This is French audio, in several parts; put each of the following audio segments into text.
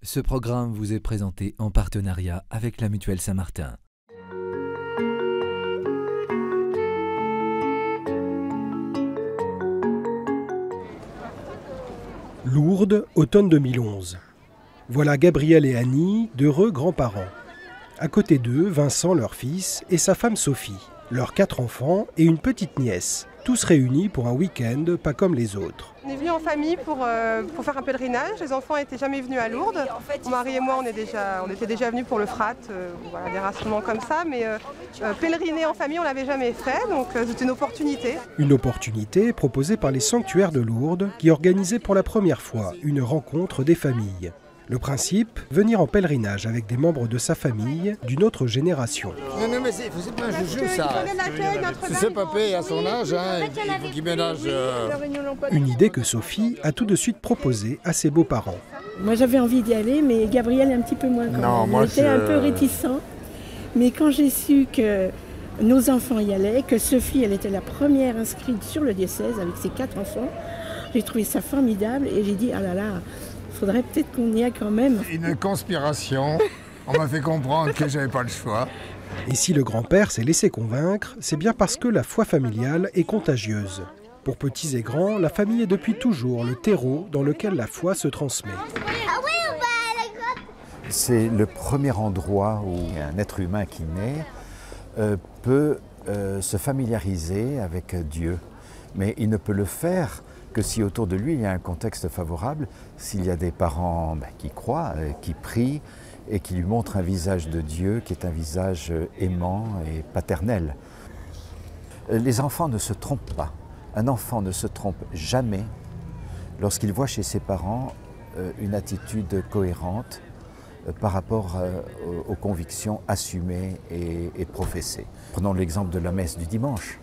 Ce programme vous est présenté en partenariat avec la Mutuelle Saint-Martin. Lourdes, automne 2011. Voilà Gabriel et Annie, d'heureux grands-parents. À côté d'eux, Vincent, leur fils, et sa femme Sophie, leurs 4 enfants et une petite nièce, tous réunis pour un week-end pas comme les autres. On est venus en famille pour faire un pèlerinage. Les enfants n'étaient jamais venus à Lourdes. Mon mari et moi, on était déjà venus pour le Frat, des rassemblements comme ça, mais pèleriner en famille, on ne l'avait jamais fait, donc c'était une opportunité. Une opportunité proposée par les sanctuaires de Lourdes qui organisaient pour la première fois une rencontre des familles. Le principe, venir en pèlerinage avec des membres de sa famille d'une autre génération. Non, mais c'est pas un joujou, ça. C'est papé à son âge, il faut qu'il ménage. Une idée que Sophie a tout de suite proposée à ses beaux-parents. Moi j'avais envie d'y aller, mais Gabriel un petit peu moins quand même. Il était un peu réticent. Mais quand j'ai su que nos enfants y allaient, que Sophie elle était la première inscrite sur le diocèse avec ses 4 enfants, j'ai trouvé ça formidable et j'ai dit ah là là, faudrait peut-être qu'on y aille quand même. Une conspiration, on m'a fait comprendre que j'avais pas le choix. Et si le grand-père s'est laissé convaincre, c'est bien parce que la foi familiale est contagieuse. Pour petits et grands, la famille est depuis toujours le terreau dans lequel la foi se transmet. C'est le premier endroit où un être humain qui naît peut se familiariser avec Dieu. Mais il ne peut le faire que si autour de lui il y a un contexte favorable, s'il y a des parents qui croient, qui prient et qui lui montrent un visage de Dieu qui est un visage aimant et paternel. Les enfants ne se trompent pas. Un enfant ne se trompe jamais lorsqu'il voit chez ses parents une attitude cohérente par rapport aux convictions assumées et professées. Prenons l'exemple de la messe du dimanche.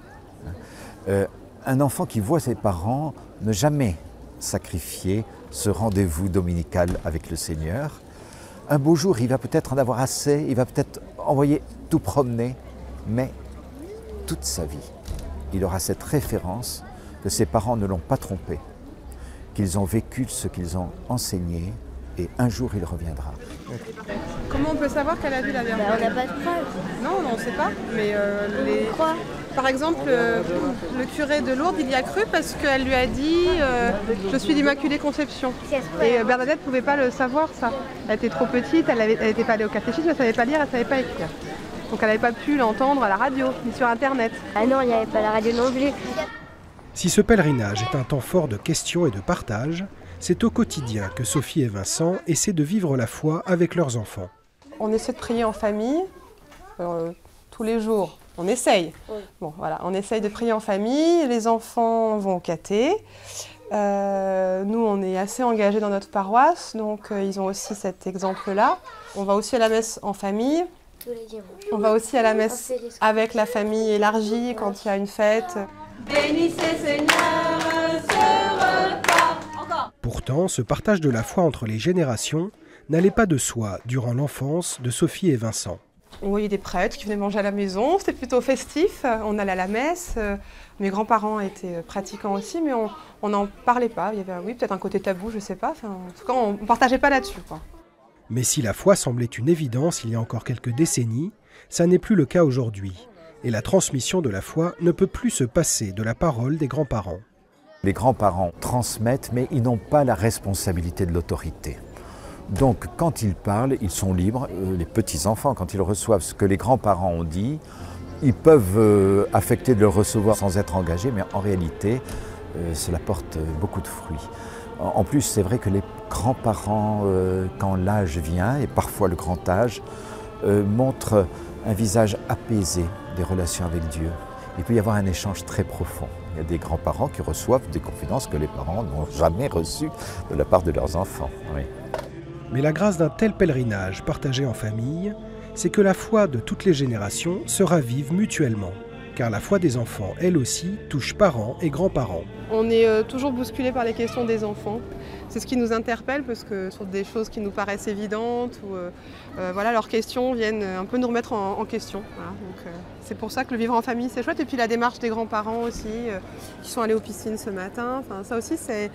Un enfant qui voit ses parents ne jamais sacrifier ce rendez-vous dominical avec le Seigneur. Un beau jour, il va peut-être en avoir assez, il va peut-être envoyer tout promener, mais toute sa vie, il aura cette référence que ses parents ne l'ont pas trompé, qu'ils ont vécu ce qu'ils ont enseigné et un jour il reviendra. Comment on peut savoir qu'elle a vu la Vierge Marie ? On n'a pas de preuve. Non, on ne sait pas, mais Pourquoi ? Par exemple, le curé de Lourdes, il y a cru parce qu'elle lui a dit « Je suis d'Immaculée Conception ». Et Bernadette ne pouvait pas le savoir, ça. Elle était trop petite, elle n'était pas allée au catéchisme, elle ne savait pas lire, elle ne savait pas écrire. Donc elle n'avait pas pu l'entendre à la radio, ni sur Internet. Ah non, il n'y avait pas la radio non plus. Si ce pèlerinage est un temps fort de questions et de partage, c'est au quotidien que Sophie et Vincent essaient de vivre la foi avec leurs enfants. On essaie de prier en famille tous les jours. On essaye. Bon, voilà, on essaye de prier en famille. Les enfants vont au caté. Nous, on est assez engagés dans notre paroisse, donc ils ont aussi cet exemple-là. On va aussi à la messe en famille. On va aussi à la messe avec la famille élargie quand il y a une fête. Bénissez Seigneur ce repas. Encore. Pourtant, ce partage de la foi entre les générations n'allait pas de soi durant l'enfance de Sophie et Vincent. On voyait des prêtres qui venaient manger à la maison, c'était plutôt festif, on allait à la messe, mes grands-parents étaient pratiquants aussi, mais on n'en parlait pas, il y avait peut-être un côté tabou, je ne sais pas, en tout cas on ne partageait pas là-dessus, quoi. Mais si la foi semblait une évidence il y a encore quelques décennies, ça n'est plus le cas aujourd'hui. Et la transmission de la foi ne peut plus se passer de la parole des grands-parents. Les grands-parents transmettent, mais ils n'ont pas la responsabilité de l'autorité. Donc quand ils parlent, ils sont libres. Les petits-enfants, quand ils reçoivent ce que les grands-parents ont dit, ils peuvent affecter de le recevoir sans être engagés, mais en réalité, cela porte beaucoup de fruits. En plus, c'est vrai que les grands-parents, quand l'âge vient, et parfois le grand âge, montrent un visage apaisé des relations avec Dieu. Il peut y avoir un échange très profond. Il y a des grands-parents qui reçoivent des confidences que les parents n'ont jamais reçues de la part de leurs enfants. Oui. Mais la grâce d'un tel pèlerinage partagé en famille, c'est que la foi de toutes les générations se ravive mutuellement. Car la foi des enfants, elle aussi, touche parents et grands-parents. On est toujours bousculé par les questions des enfants. C'est ce qui nous interpelle parce que sur des choses qui nous paraissent évidentes, ou, leurs questions viennent un peu nous remettre en question. Voilà, donc, c'est pour ça que le vivre en famille c'est chouette. Et puis la démarche des grands-parents aussi, qui sont allés aux piscines ce matin. Enfin, ça aussi c'est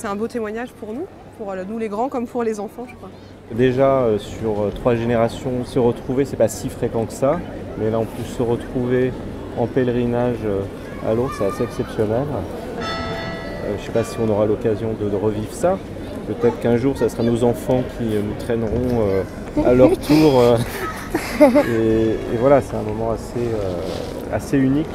un beau témoignage pour nous. pour nous les grands comme pour les enfants, je crois. Déjà, sur 3 générations, se retrouver, c'est pas si fréquent que ça. Mais là, en plus, se retrouver en pèlerinage à Lourdes, c'est assez exceptionnel. Je ne sais pas si on aura l'occasion de revivre ça. Peut-être qu'un jour, ça sera nos enfants qui nous traîneront à leur tour. Et voilà, c'est un moment assez unique.